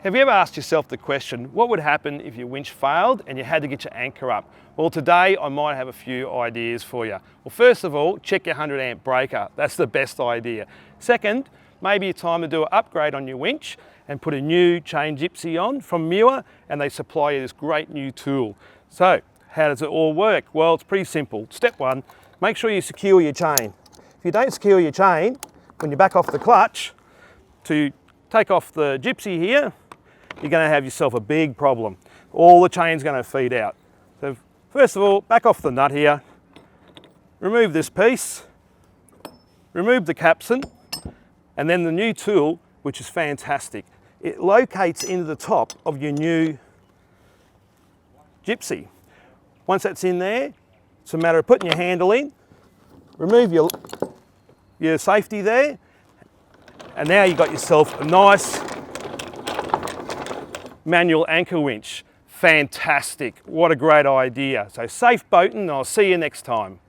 Have you ever asked yourself the question, what would happen if your winch failed and you had to get your anchor up? Well, today I might have a few ideas for you. Well, first of all, check your 100 amp breaker. That's the best idea. Second, maybe it's time to do an upgrade on your winch and put a new chain gypsy on from Muir, and they supply you this great new tool. So, how does it all work? Well, it's pretty simple. Step one, make sure you secure your chain. If you don't secure your chain, when you back off the clutch to take off the gypsy here, you're going to have yourself a big problem. All the chain's going to feed out. So first of all, back off the nut here, remove this piece, remove the capstan, and then the new tool, which is fantastic. It locates into the top of your new gypsy. Once that's in there, it's a matter of putting your handle in, remove your safety there, and now you've got yourself a nice manual anchor winch. Fantastic, what a great idea. So safe boating, and I'll see you next time.